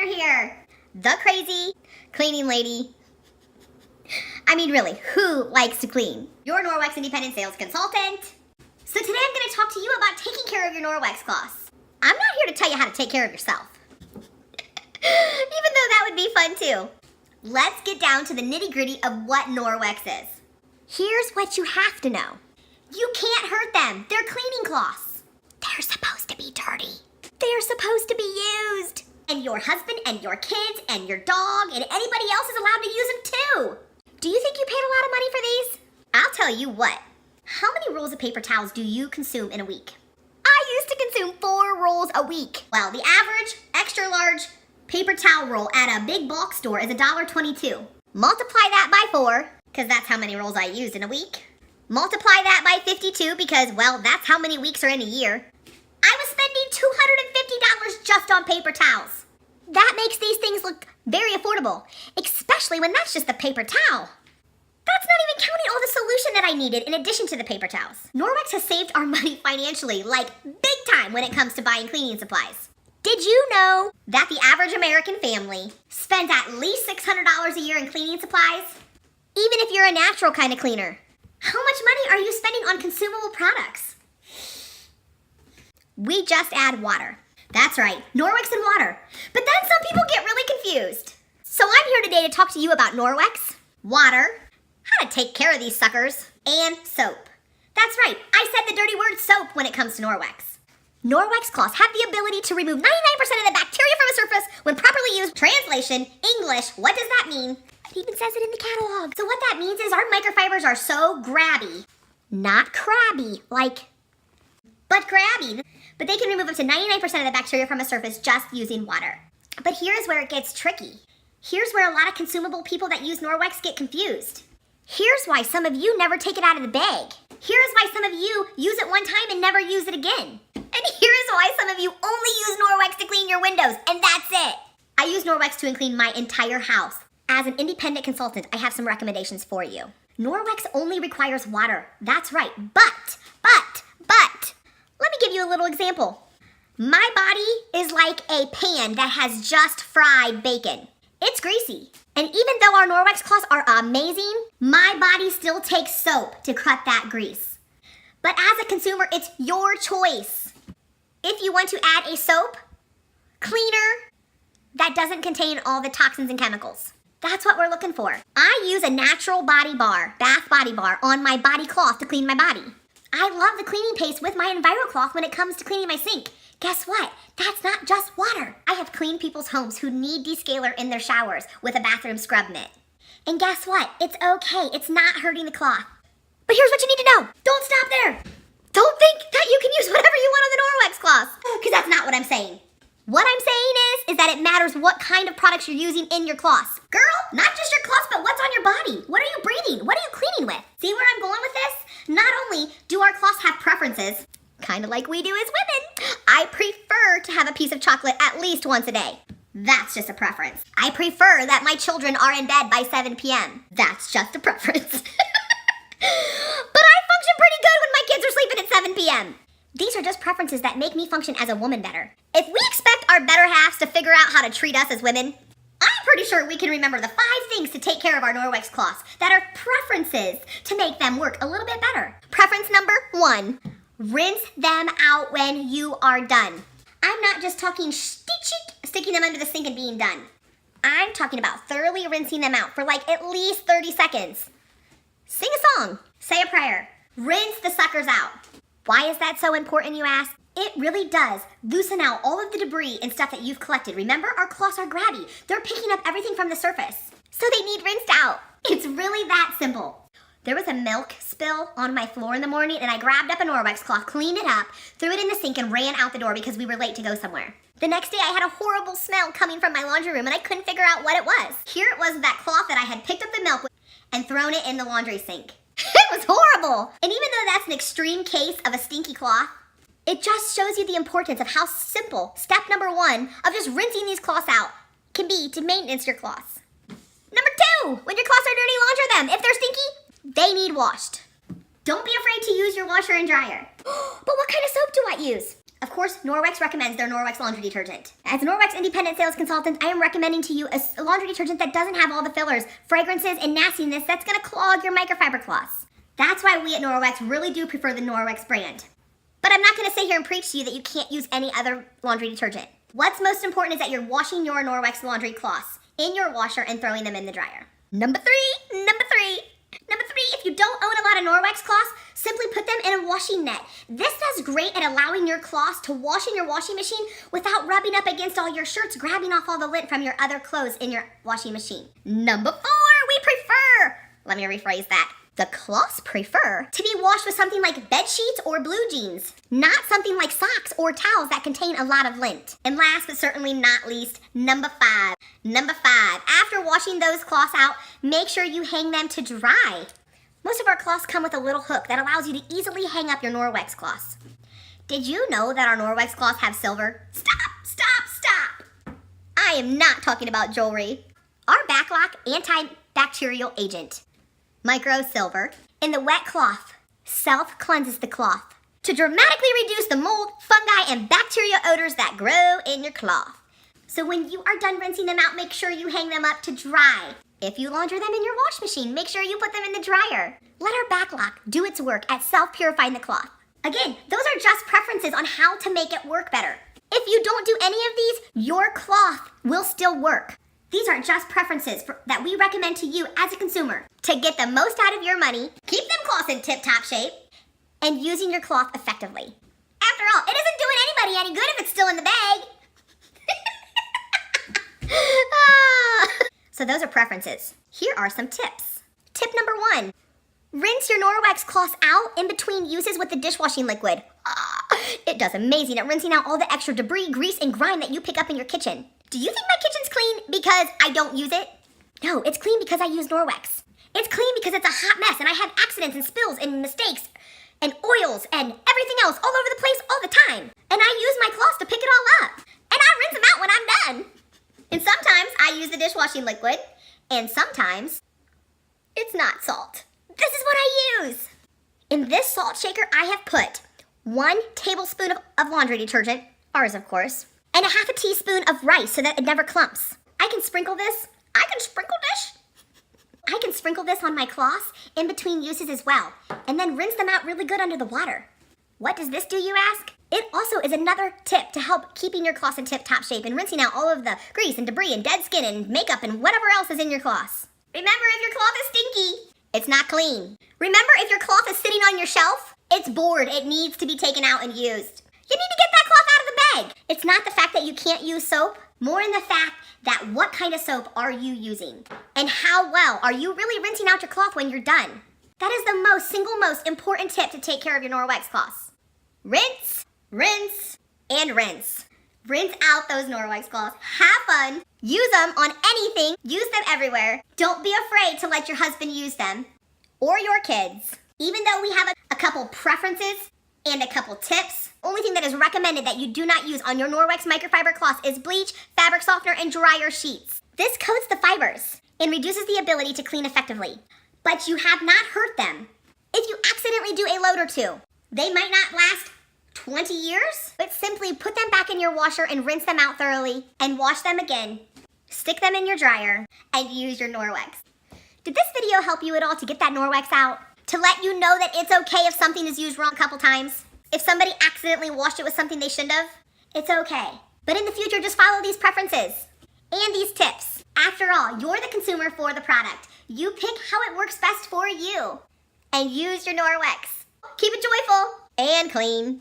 cleaner here. The crazy cleaning lady. I mean, really, who likes to clean? Your Norwex independent sales consultant. So today I'm going to talk to you about taking care of your Norwex cloths. I'm not here to tell you how to take care of yourself. Even though that would be fun too. Let's get down to the nitty-gritty of what Norwex is. Here's what you have to know. You can't hurt them. They're cleaning cloths. They're supposed to be dirty. They're supposed to be used. And your husband and your kids and your dog and anybody else is allowed to use them too. Do you think you paid a lot of money for these? I'll tell you what. How many rolls of paper towels do you consume in a week? I used to consume 4 rolls a week. Well, the average extra large paper towel roll at a big box store is $1.22. Multiply that by 4, because that's how many rolls I used in a week. Multiply that by 52, because, well, that's how many weeks are in a year. I was spending $250 just on paper towels. That makes these things look very affordable, especially when that's just the paper towel. That's not even counting all the solution that I needed in addition to the paper towels. Norwex has saved our money financially, like big time when it comes to buying cleaning supplies. Did you know that the average American family spends at least $600 a year in cleaning supplies? Even if you're a natural kind of cleaner. How much money are you spending on consumable products? We just add water. That's right, Norwex and water. But then some people get really confused. So I'm here today to talk to you about Norwex, water, how to take care of these suckers, and soap. That's right, I said the dirty word soap when it comes to Norwex. Norwex cloths have the ability to remove 99% of the bacteria from a surface when properly used. Translation, English, what does that mean? It even says it in the catalog. So what that means is our microfibers are so grabby. Not crabby, but grabby. But they can remove up to 99% of the bacteria from a surface just using water. But here's where it gets tricky. Here's where a lot of consumable people that use Norwex get confused. Here's why some of you never take it out of the bag. Here's why some of you use it one time and never use it again. And here's why some of you only use Norwex to clean your windows, and that's it. I use Norwex to clean my entire house. As an independent consultant, I have some recommendations for you. Norwex only requires water. That's right, but, let me give you a little example. My body is like a pan that has just fried bacon. It's greasy. And even though our Norwex cloths are amazing, my body still takes soap to cut that grease. But as a consumer, it's your choice. If you want to add a soap cleaner that doesn't contain all the toxins and chemicals. That's what we're looking for. I use a natural body bar, bath body bar, on my body cloth to clean my body. I love the cleaning paste with my EnviroCloth when it comes to cleaning my sink. Guess what? That's not just water. I have cleaned people's homes who need descaler in their showers with a bathroom scrub mitt. And guess what? It's okay. It's not hurting the cloth. But here's what you need to know. Don't stop there. Don't think that you can use whatever you want on the Norwex cloths, because that's not what I'm saying. What I'm saying is that it matters what kind of products you're using in your cloths. Girl, not just your cloths, but what's on your body. What are you breathing? What are you cleaning with? See where I'm going with this? Not only do our cloths have preferences, kind of like we do as women, I prefer to have a piece of chocolate at least once a day. That's just a preference. I prefer that my children are in bed by 7 p.m. That's just a preference. But I function pretty good when my kids are sleeping at 7 p.m. These are just preferences that make me function as a woman better. If we expect our better halves to figure out how to treat us as women, I'm pretty sure we can remember the 5 things to take care of our Norwex cloths that are preferences to make them work a little bit better. Preference number 1, rinse them out when you are done. I'm not just talking sticking them under the sink and being done. I'm talking about thoroughly rinsing them out for at least 30 seconds. Sing a song, say a prayer, rinse the suckers out. Why is that so important, you ask? It really does loosen out all of the debris and stuff that you've collected. Remember, our cloths are grabby. They're picking up everything from the surface. So they need rinsed out. It's really that simple. There was a milk spill on my floor in the morning and I grabbed up a Norwex cloth, cleaned it up, threw it in the sink and ran out the door because we were late to go somewhere. The next day I had a horrible smell coming from my laundry room and I couldn't figure out what it was. Here it was, that cloth that I had picked up the milk with and thrown it in the laundry sink. It was horrible. And even though that's an extreme case of a stinky cloth, it just shows you the importance of how simple step number 1 of just rinsing these cloths out can be to maintenance your cloths. Number 2, when your cloths are dirty, launder them. If they're stinky, they need washed. Don't be afraid to use your washer and dryer. But what kind of soap do I use? Of course, Norwex recommends their Norwex laundry detergent. As a Norwex independent sales consultant, I am recommending to you a laundry detergent that doesn't have all the fillers, fragrances, and nastiness that's gonna clog your microfiber cloths. That's why we at Norwex really do prefer the Norwex brand. But I'm not gonna sit here and preach to you that you can't use any other laundry detergent. What's most important is that you're washing your Norwex laundry cloths in your washer and throwing them in the dryer. Number three, if you don't own a lot of Norwex cloths, simply put them in a washing net. This does great at allowing your cloths to wash in your washing machine without rubbing up against all your shirts, grabbing off all the lint from your other clothes in your washing machine. Number 4, let me rephrase that. The cloths prefer to be washed with something like bed sheets or blue jeans, not something like socks or towels that contain a lot of lint. And last but certainly not least, number 5. After washing those cloths out, make sure you hang them to dry. Most of our cloths come with a little hook that allows you to easily hang up your Norwex cloths. Did you know that our Norwex cloths have silver? Stop! I am not talking about jewelry. Our Backlock antibacterial agent, micro silver, in the wet cloth self-cleanses the cloth to dramatically reduce the mold, fungi, and bacteria odors that grow in your cloth. So when you are done rinsing them out, make sure you hang them up to dry. If you launder them in your wash machine, make sure you put them in the dryer. Let our Backlock do its work at self-purifying the cloth. Again, those are just preferences on how to make it work better. If you don't do any of these, your cloth will still work. These are just preferences that we recommend to you as a consumer to get the most out of your money, keep them cloths in tip-top shape, and using your cloth effectively. After all, it isn't doing anybody any good if it's still in the bag. So those are preferences. Here are some tips. Tip number 1, rinse your Norwex cloths out in between uses with the dishwashing liquid. It does amazing at rinsing out all the extra debris, grease, and grime that you pick up in your kitchen. Do you think my kitchen's clean because I don't use it? No, it's clean because I use Norwex. It's clean because it's a hot mess and I have accidents and spills and mistakes and oils and everything else all over the place all the time. And I use my cloths to pick it all up. And I rinse them out when I'm done. And sometimes I use the dishwashing liquid, and sometimes it's not salt. This is what I use. In this salt shaker, I have put 1 tablespoon of laundry detergent, ours of course, and a half a teaspoon of rice so that it never clumps. I can sprinkle this on my cloths in between uses as well, and then rinse them out really good under the water. What does this do, you ask? It also is another tip to help keeping your cloths in tip-top shape and rinsing out all of the grease and debris and dead skin and makeup and whatever else is in your cloths. Remember, if your cloth is stinky, it's not clean. Remember, if your cloth is sitting on your shelf, it's bored. It needs to be taken out and used. You need to get that cloth out of the bag. It's not the fact that you can't use soap, more in the fact that what kind of soap are you using? And how well are you really rinsing out your cloth when you're done? That is the single most important tip to take care of your Norwex cloths. Rinse, rinse, and rinse. Rinse out those Norwex cloths. Have fun. Use them on anything. Use them everywhere. Don't be afraid to let your husband use them. Or your kids. Even though we have a couple preferences and a couple tips, only thing that is recommended that you do not use on your Norwex microfiber cloths is bleach, fabric softener, and dryer sheets. This coats the fibers and reduces the ability to clean effectively. But you have not hurt them. If you accidentally do a load or two, they might not last 20 years, but simply put them back in your washer and rinse them out thoroughly and wash them again. Stick them in your dryer and use your Norwex. Did this video help you at all to get that Norwex out? To let you know that it's okay if something is used wrong a couple times? If somebody accidentally washed it with something they shouldn't have? It's okay. But in the future, just follow these preferences and these tips. After all, you're the consumer for the product. You pick how it works best for you. And use your Norwex. Keep it joyful and clean.